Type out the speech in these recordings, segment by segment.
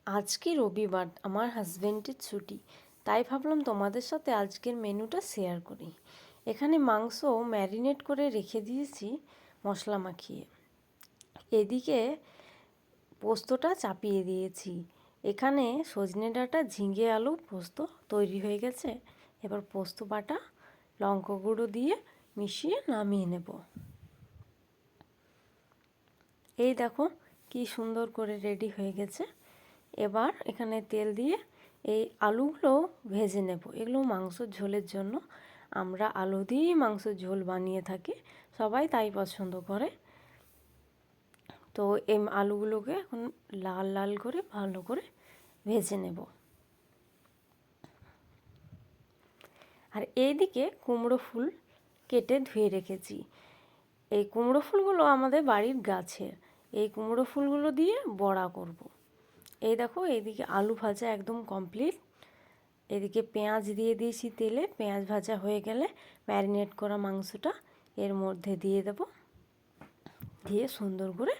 আজকে রবিবার, আমার হাজবেন্ডের ছুটি, তাই ভাবলাম তোমাদের সাথে আজকের মেনুটা শেয়ার করি। এখানে মাংস ম্যারিনেট করে রেখে দিয়েছি মশলা মাখিয়ে। এদিকে পোস্তটা চাপিয়ে দিয়েছি। এখানে সজনে ডাঁটা, ঝিঙে, আলু পোস্ত তৈরি হয়ে গেছে। এবার পোস্ত বাটা লঙ্কা গুঁড়ো দিয়ে মিশিয়ে নামিয়ে নেব। এই দেখো কি সুন্দর করে রেডি হয়ে গেছে। এবার এখানে তেল দিয়ে এই আলুগুলো ভেজে নেব। এগুলো মাংসের ঝোলের জন্য, আমরা আলু দিয়েই মাংসের ঝোল বানিয়ে থাকি, সবাই তাই পছন্দ করে। তো এই আলুগুলোকে এখন লাল লাল করে ভালো করে ভেজে নেব। আর এইদিকে কুমড়ো ফুল কেটে ধুয়ে রেখেছি। এই কুমড়ো ফুলগুলো আমাদের বাড়ির গাছের। এই কুমড়ো ফুলগুলো দিয়ে বড়া করব। এই দেখো, এইদিকে আলু ভাজা একদম কমপ্লিট। এদিকে পেঁয়াজ দিয়ে দিয়েছি তেলে। পেঁয়াজ ভাজা হয়ে গেলে ম্যারিনেট করা মাংসটা এর মধ্যে দিয়ে দেব, দিয়ে সুন্দর করে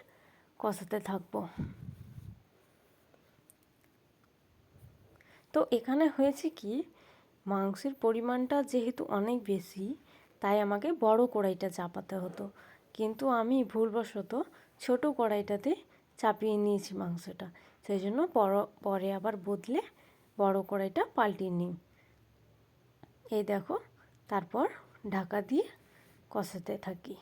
কষাতে থাকবো। তো এখানে হয়েছে কি, মাংসের পরিমাণটা যেহেতু অনেক বেশি, তাই আমাকে বড় কড়াইটা চাপাতে হতো, কিন্তু আমি ভুলবশত ছোট কড়াইটাতে চাপিয়ে নিয়েছি মাংসটা। সেই জন্য পরে আবার বদলে বড় কড়াইটা পাল্টিয়ে নিই। এই দেখো, তারপর ঢাকা দিয়ে কষাতে থাকি।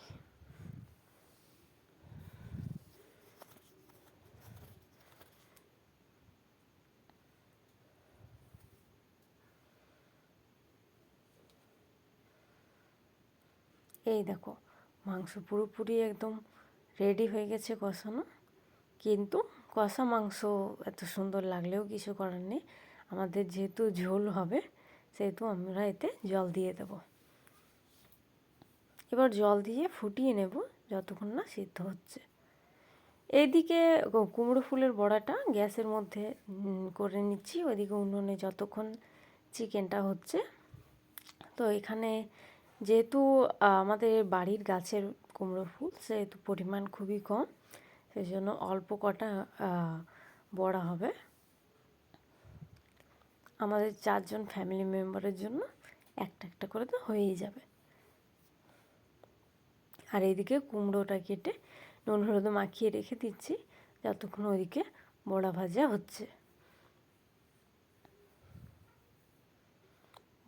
এই দেখো, মাংস পুরোপুরি একদম রেডি হয়ে গেছে কষানো। কিন্তু কষা মাংস এত সুন্দর লাগলেও কিছু করার নেই। আমাদের যেহেতু ঝোল হবে, সেহেতু আমরা এতে জল দিয়ে দেব। এবার জল দিয়ে ফুটিয়ে নেব যতক্ষণ না সিদ্ধ হচ্ছে। এইদিকে কুমড়ো ফুলের বড়াটা গ্যাসের মধ্যে করে নিচ্ছি। ওইদিকে উনুনে যতক্ষণ চিকেনটা হচ্ছে। তো এখানে যেহেতু আমাদের বাড়ির গাছের কুমড়ো ফুল, সেহেতু পরিমাণ খুবই কম, সেই জন্য অল্প কটা বড়া হবে। আমাদের 4 জন ফ্যামিলি মেম্বারের জন্য একটা একটা করে তো হয়েই যাবে। আর এইদিকে কুমড়োটা কেটে নুন হলুদ মাখিয়ে রেখে দিচ্ছি যতক্ষণ ওইদিকে বড়া ভাজা হচ্ছে।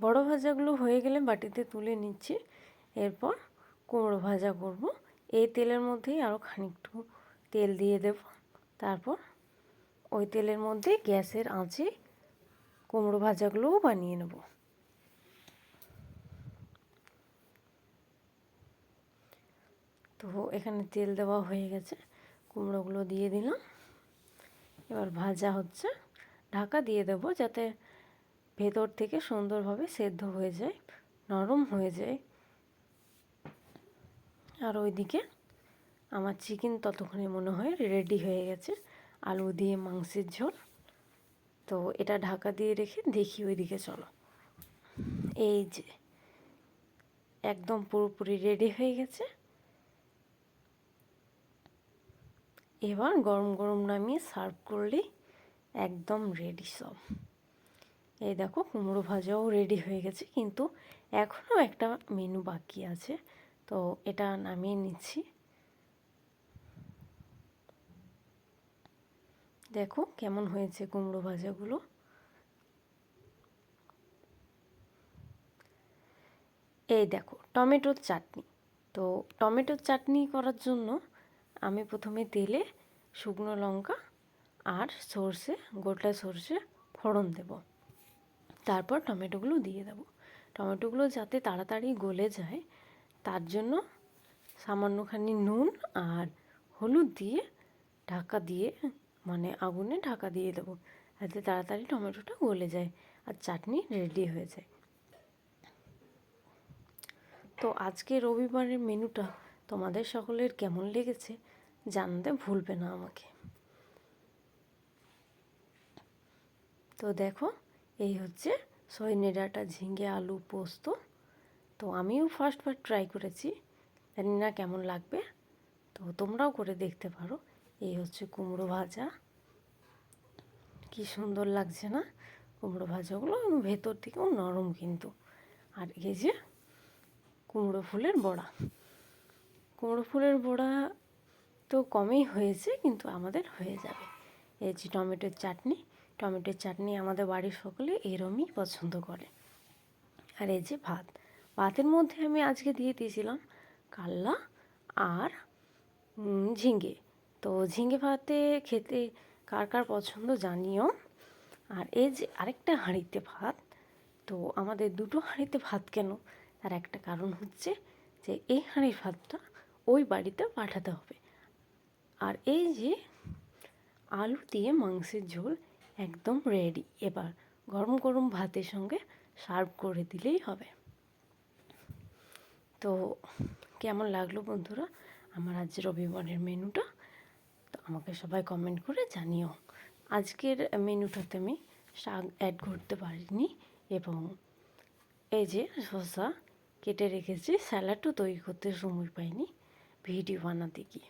বড় ভাজাগুলো হয়ে গেলে বাটিতে তুলে নিচ্ছি। এরপর কুমড়ো ভাজা করব। এই তেলের মধ্যেই আরও খানিকটু তেল দিয়ে দেব। তারপর ওই তেলের মধ্যে গ্যাসের আঁচে কুমড়ো ভাজাগুলোও বানিয়ে নেব। তো এখানে তেল দেওয়া হয়ে গেছে, কুমড়োগুলো দিয়ে দিলাম। এবার ভাজা হচ্ছে। ঢাকা দিয়ে দেব যাতে ভেতর থেকে সুন্দরভাবে সেদ্ধ হয়ে যায়, নরম হয়ে যায়। আর ওইদিকে আমার চিকেন ততক্ষণে মনে হয় রেডি হয়ে গেছে, আলু দিয়ে মাংসের ঝোল। তো এটা ঢাকা দিয়ে রেখে দেখি ওইদিকে চলো। এই যে একদম পুরোপুরি রেডি হয়ে গেছে। এবার গরম গরম নামিয়ে সার্ভ করলেই একদম রেডি সব। এই দেখো, কুমড়ো ভাজাও রেডি হয়ে গেছে, কিন্তু এখনও একটা মেনু বাকি আছে। তো এটা নামিয়ে নিচ্ছি। দেখো কেমন হয়েছে কুমড়ো ভাজাগুলো। এই দেখো টমেটোর চাটনি। তো টমেটোর চাটনি করার জন্য আমি প্রথমে তেলে শুকনো লঙ্কা আর সর্ষে, গোটা সর্ষে ফোড়ন দেব। তারপর টমেটোগুলো দিয়ে দেব। টমেটোগুলো যাতে তাড়াতাড়ি গলে যায়, তার জন্য সামান্যখানি নুন আর হলুদ দিয়ে ঢাকা দিয়ে, মানে আগুনে ঢাকা দিয়ে দেবো, যাতে তাড়াতাড়ি টমেটোটা গলে যায় আর চাটনি রেডি হয়ে যায়। তো আজকে রবিবারের মেনুটা তোমাদের সকলের কেমন লেগেছে জানতে ভুলবে না আমাকে। তো দেখো, এই হচ্ছে সজনে ডাঁটা, ঝিঙে, আলু পোস্ত। তো আমিও ফার্স্ট ট্রাই করেছি, জানি না কেমন লাগবে, তো তোমরাও করে দেখতে পারো। এই হচ্ছে কুমড়ো ভাজা, কি সুন্দর লাগছে না কুমড়ো ভাজাগুলো, ভেতর থেকেও নরম কিন্তু। আর এই যে কুমড়ো ফুলের বড়া, কুমড়ো ফুলের বড়া তো কমই হয়েছে কিন্তু আমাদের হয়ে যাবে। এই যে টমেটোর চাটনি, টমেটোর চাটনি আমাদের বাড়ির সকলে এরমই পছন্দ করে। আর এই যে ভাত, ভাতের মধ্যে আমি আজকে দিয়ে দিয়েছিলাম কাল্লা আর ঝিঙে। তো ঝিঙে ভাতে খেতে কার কার পছন্দ জানিও। আর এই যে আরেকটা হাঁড়িতে ভাত, তো আমাদের দুটো হাঁড়িতে ভাত কেন, তার একটা কারণ হচ্ছে যে এই হাঁড়ির ভাতটা ওই বাড়িতে পাঠাতে হবে। আর এই যে আলু দিয়ে মাংসের ঝোল একদম রেডি, এবার গরম গরম ভাতের সঙ্গে সার্ভ করে দিলেই হবে। তো কেমন লাগলো বন্ধুরা আমার আজ রবিবারের মেনুটা? তো আমাকে সবাই কমেন্ট করে জানিও। আজকের মেনুটাতে আমি শাক অ্যাড করতে পারিনি, এবং এই যে শসা কেটে রেখেছি, স্যালাডও তৈরি করতে সময় পাইনি ভিডিও বানাতে গিয়ে।